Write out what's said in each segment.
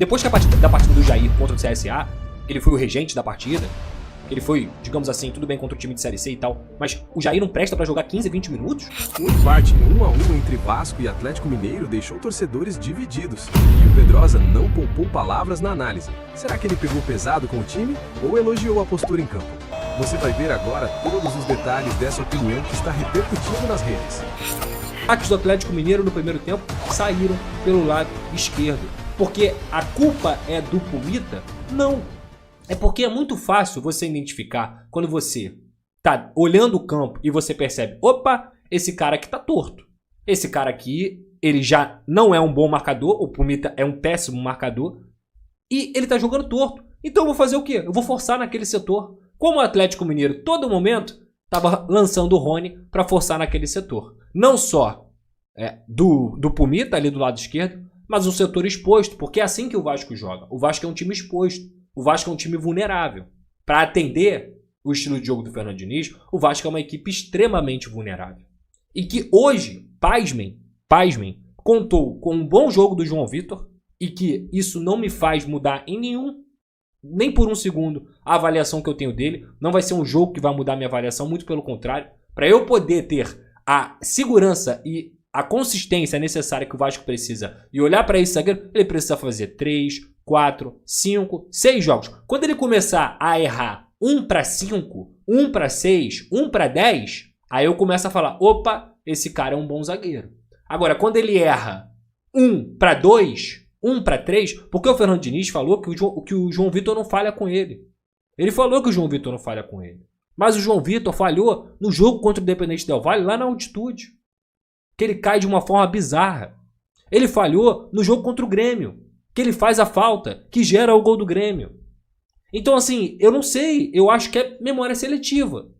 Depois que da partida do Jair contra o CSA, ele foi o regente da partida, ele foi, digamos assim, tudo bem contra o time de Série C e tal, mas o Jair não presta pra jogar 15, 20 minutos? O empate em 1 a 1 entre Vasco e Atlético Mineiro deixou torcedores divididos. E o Pedrosa não poupou palavras na análise. Será que ele pegou pesado com o time ou elogiou a postura em campo? Você vai ver agora todos os detalhes dessa opinião que está repercutindo nas redes. Ataques do Atlético Mineiro no primeiro tempo saíram pelo lado esquerdo. Porque a culpa é do Pumita? Não. É porque é muito fácil você identificar quando você tá olhando o campo e você percebe, opa, esse cara aqui tá torto. Esse cara aqui, ele já não é um bom marcador, o Pumita é um péssimo marcador e ele tá jogando torto. Então eu vou fazer o quê? Eu vou forçar naquele setor. Como o Atlético Mineiro, todo momento, tava lançando o Rony para forçar naquele setor. Não só do Pumita ali do lado esquerdo, mas um setor exposto, porque é assim que o Vasco joga. O Vasco é um time exposto. O Vasco é um time vulnerável. Para atender o estilo de jogo do Fernando Diniz, o Vasco é uma equipe extremamente vulnerável. E que hoje, pasmem, contou com um bom jogo do João Vitor e que isso não me faz mudar nem por um segundo, a avaliação que eu tenho dele. Não vai ser um jogo que vai mudar a minha avaliação, muito pelo contrário. Para eu poder ter a segurança e a consistência necessária que o Vasco precisa e olhar para esse zagueiro, ele precisa fazer 3, 4, 5, 6 jogos. Quando ele começar a errar 1 para 5, 1 para 6, 1 para 10, aí eu começo a falar, opa, esse cara é um bom zagueiro. Agora, quando ele erra 1 para 2, 1 para 3, porque o Fernando Diniz falou que o João Vitor não falha com ele. Ele falou que o João Vitor não falha com ele. Mas o João Vitor falhou no jogo contra o Independente Del Valle, lá na altitude. Que ele cai de uma forma bizarra. Ele falhou no jogo contra o Grêmio, que ele faz a falta, que gera o gol do Grêmio. Então, assim, eu não sei, eu acho que é memória seletiva.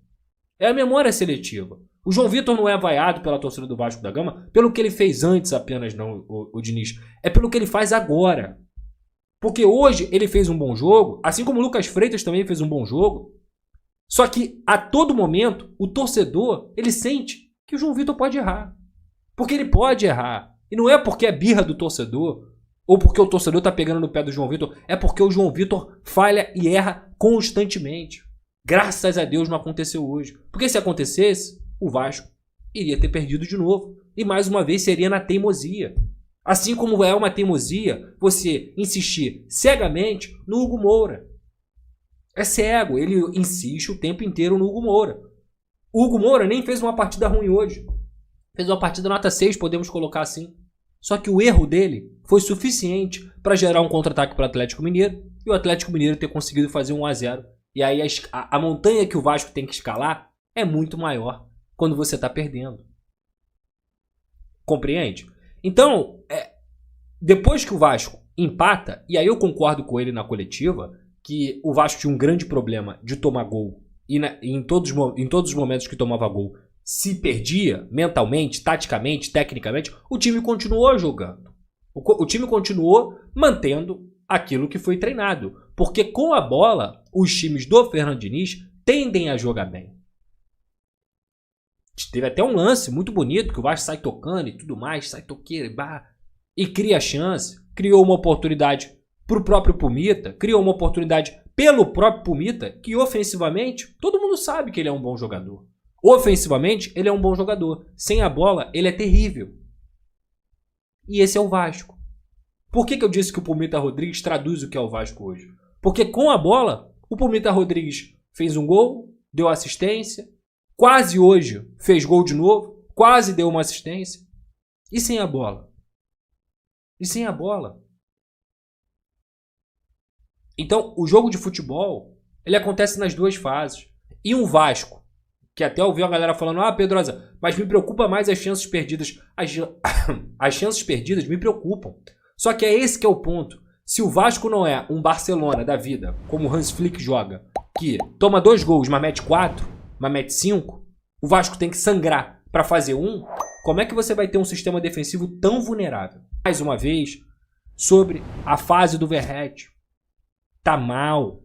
É a memória seletiva. O João Vitor não é vaiado pela torcida do Vasco da Gama pelo que ele fez antes apenas, não, o Diniz. É pelo que ele faz agora. Porque hoje ele fez um bom jogo, assim como o Lucas Freitas também fez um bom jogo. Só que, a todo momento, o torcedor, ele sente que o João Vitor pode errar. Porque ele pode errar. E não é porque é birra do torcedor, ou porque o torcedor tá pegando no pé do João Vitor, é porque o João Vitor falha e erra constantemente. Graças a Deus não aconteceu hoje. Porque se acontecesse, o Vasco iria ter perdido de novo. E mais uma vez seria na teimosia. Assim como é uma teimosia você insistir cegamente no Hugo Moura. É cego, ele insiste o tempo inteiro no Hugo Moura. O Hugo Moura nem fez uma partida ruim hoje. Fez uma partida nota 6, podemos colocar assim. Só que o erro dele foi suficiente para gerar um contra-ataque para o Atlético Mineiro e o Atlético Mineiro ter conseguido fazer 1 a 0. E aí a montanha que o Vasco tem que escalar é muito maior quando você está perdendo. Compreende? Então, depois que o Vasco empata, e aí eu concordo com ele na coletiva, que o Vasco tinha um grande problema de tomar gol e em todos os momentos que tomava gol, se perdia mentalmente, taticamente, tecnicamente, o time continuou jogando. O time continuou mantendo aquilo que foi treinado. Porque com a bola, os times do Fernando Diniz tendem a jogar bem. Teve até um lance muito bonito, que o Vasco sai tocando e tudo mais, sai toqueiro e cria chance. Criou uma oportunidade para o próprio Pumita, criou uma oportunidade pelo próprio Pumita, que ofensivamente, todo mundo sabe que ele é um bom jogador. Ofensivamente, ele é um bom jogador. Sem a bola, ele é terrível. E esse é o Vasco. Por que eu disse que o Pumita Rodrigues traduz o que é o Vasco hoje? Porque com a bola, o Pumita Rodrigues fez um gol, deu assistência, quase hoje fez gol de novo, quase deu uma assistência. E sem a bola? E sem a bola? Então, o jogo de futebol, ele acontece nas duas fases. E um Vasco, que até ouviu a galera falando, Pedrosa, mas me preocupa mais as chances perdidas. As chances perdidas me preocupam. Só que é esse que é o ponto. Se o Vasco não é um Barcelona da vida, como o Hans Flick joga, que toma 2 gols, mas mete 4, mas mete 5, o Vasco tem que sangrar para fazer 1, como é que você vai ter um sistema defensivo tão vulnerável? Mais uma vez, sobre a fase do Verratti. Tá mal.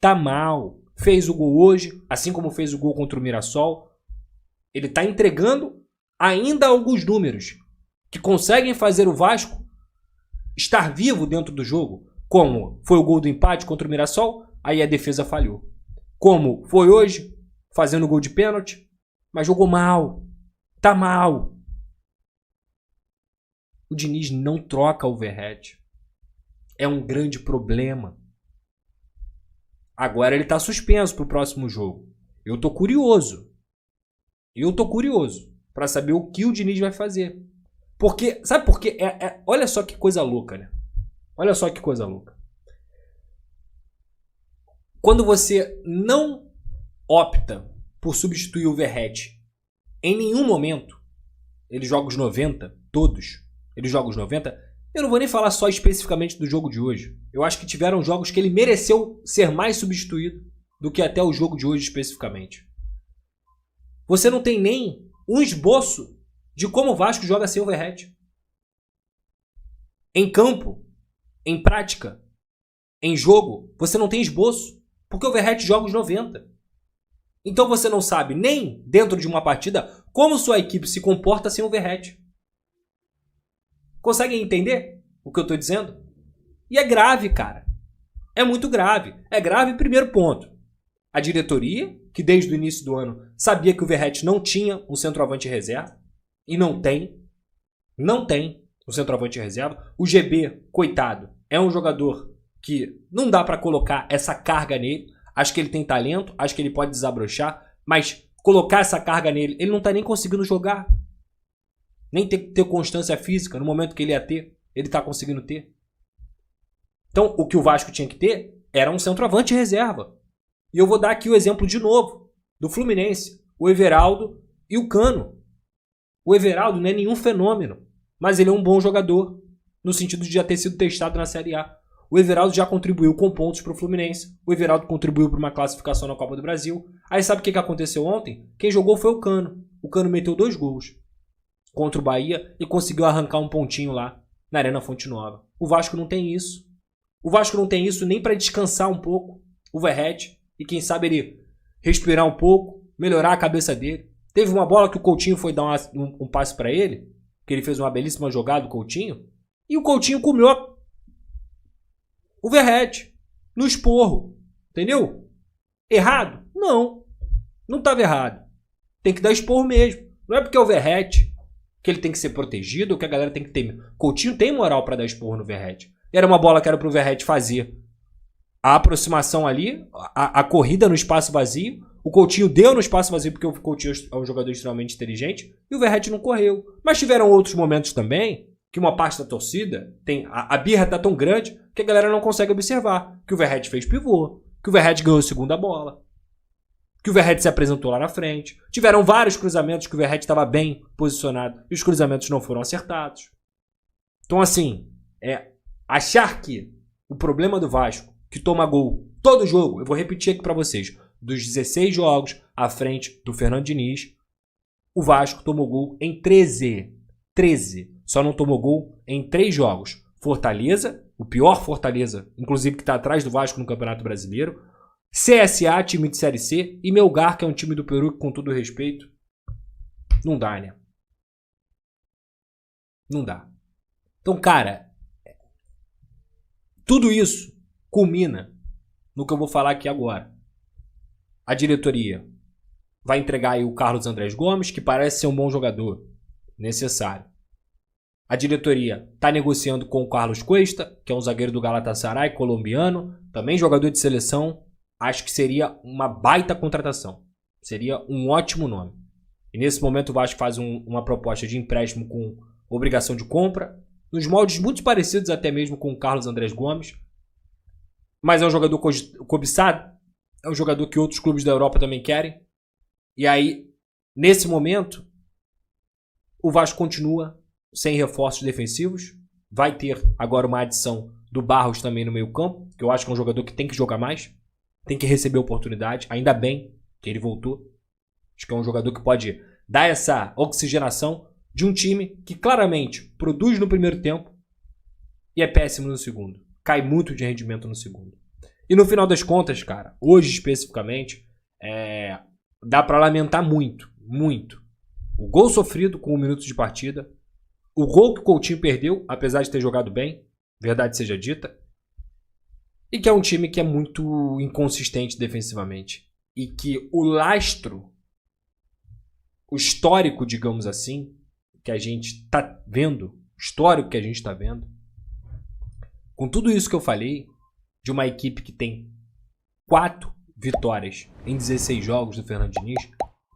Tá mal. Fez o gol hoje, assim como fez o gol contra o Mirassol. Ele está entregando ainda alguns números que conseguem fazer o Vasco estar vivo dentro do jogo, como foi o gol do empate contra o Mirassol, aí a defesa falhou. Como foi hoje, fazendo gol de pênalti, mas jogou mal, tá mal. O Diniz não troca o Verratti. É um grande problema. Agora ele tá suspenso pro próximo jogo. Eu tô curioso. Pra saber o que o Diniz vai fazer. Porque, sabe por quê? Olha só que coisa louca, né? Olha só que coisa louca. Quando você não opta por substituir o Verratti em nenhum momento, ele joga os 90, todos, ele joga os 90, eu não vou nem falar só especificamente do jogo de hoje. Eu acho que tiveram jogos que ele mereceu ser mais substituído do que até o jogo de hoje especificamente. Você não tem nem um esboço de como o Vasco joga sem o Verratti. Em campo, em prática, em jogo, você não tem esboço, porque o Verratti joga os 90. Então você não sabe nem dentro de uma partida como sua equipe se comporta sem o Verratti. Conseguem entender o que eu estou dizendo? E é grave, cara. É muito grave. É grave, primeiro ponto. A diretoria, que desde o início do ano sabia que o Verratti não tinha um centroavante reserva, e não tem um centroavante reserva. O GB, coitado, é um jogador que não dá para colocar essa carga nele. Acho que ele tem talento, acho que ele pode desabrochar, mas colocar essa carga nele, ele não tá nem conseguindo jogar. Nem ter constância física no momento que ele ia ter, ele tá conseguindo ter. Então, o que o Vasco tinha que ter era um centroavante reserva. E eu vou dar aqui o exemplo de novo, do Fluminense, o Everaldo e o Cano. O Everaldo não é nenhum fenômeno, mas ele é um bom jogador, no sentido de já ter sido testado na Série A. O Everaldo já contribuiu com pontos para o Fluminense. O Everaldo contribuiu para uma classificação na Copa do Brasil. Aí sabe o que aconteceu ontem? Quem jogou foi o Cano. O Cano meteu 2 gols contra o Bahia e conseguiu arrancar um pontinho lá na Arena Fonte Nova. O Vasco não tem isso. O Vasco não tem isso nem para descansar um pouco o Verratti e quem sabe ele respirar um pouco, melhorar a cabeça dele. Teve uma bola que o Coutinho foi dar um passe para ele, que ele fez uma belíssima jogada, o Coutinho, e o Coutinho comeu o Verratti no esporro. Entendeu? Errado? Não. Não estava errado. Tem que dar esporro mesmo. Não é porque é o Verratti que ele tem que ser protegido ou que a galera tem que ter. Coutinho tem moral para dar esporro no Verratti. Era uma bola que era pro Verratti fazer a aproximação ali, a corrida no espaço vazio. O Coutinho deu no espaço vazio porque o Coutinho é um jogador extremamente inteligente e o Verratti não correu. Mas tiveram outros momentos também que uma parte da torcida tem... A birra tá tão grande que a galera não consegue observar. Que o Verratti fez pivô, que o Verratti ganhou a segunda bola, que o Verratti se apresentou lá na frente. Tiveram vários cruzamentos que o Verratti estava bem posicionado e os cruzamentos não foram acertados. Então assim, achar que o problema do Vasco, que toma gol todo jogo, eu vou repetir aqui pra vocês, dos 16 jogos à frente do Fernando Diniz, o Vasco tomou gol em 13. Só não tomou gol em 3 jogos. Fortaleza, o pior Fortaleza, inclusive que está atrás do Vasco no Campeonato Brasileiro. CSA, time de Série C. E Melgar, que é um time do Peru, que com todo respeito, não dá, né? Não dá. Então, cara, tudo isso culmina no que eu vou falar aqui agora. A diretoria vai entregar aí o Carlos Andrés Gomes, que parece ser um bom jogador, necessário. A diretoria está negociando com o Carlos Cuesta, que é um zagueiro do Galatasaray, colombiano, também jogador de seleção. Acho que seria uma baita contratação. Seria um ótimo nome. E nesse momento o Vasco faz uma proposta de empréstimo com obrigação de compra, nos moldes muito parecidos até mesmo com o Carlos Andrés Gomes. Mas é um jogador cobiçado, é um jogador que outros clubes da Europa também querem. E aí, nesse momento, o Vasco continua sem reforços defensivos. Vai ter agora uma adição do Barros também no meio campo, que eu acho que é um jogador que tem que jogar mais, tem que receber oportunidade, ainda bem que ele voltou. Acho que é um jogador que pode dar essa oxigenação de um time que claramente produz no primeiro tempo e é péssimo no segundo. Cai muito de rendimento no segundo. E no final das contas, cara, hoje especificamente, dá pra lamentar muito, muito. O gol sofrido com 1 minuto de partida, o gol que o Coutinho perdeu, apesar de ter jogado bem, verdade seja dita, e que é um time que é muito inconsistente defensivamente. E que o lastro, o histórico, digamos assim, que a gente está vendo, histórico que a gente está vendo, com tudo isso que eu falei, de uma equipe que tem 4 vitórias em 16 jogos do Fernando Diniz,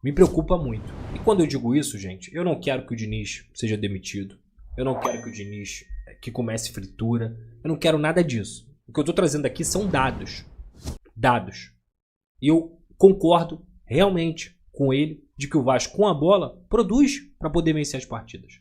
me preocupa muito. E quando eu digo isso, gente, eu não quero que o Diniz seja demitido. Eu não quero que o Diniz que comece fritura. Eu não quero nada disso. O que eu estou trazendo aqui são dados. Dados. E eu concordo realmente com ele de que o Vasco, com a bola, produz para poder vencer as partidas.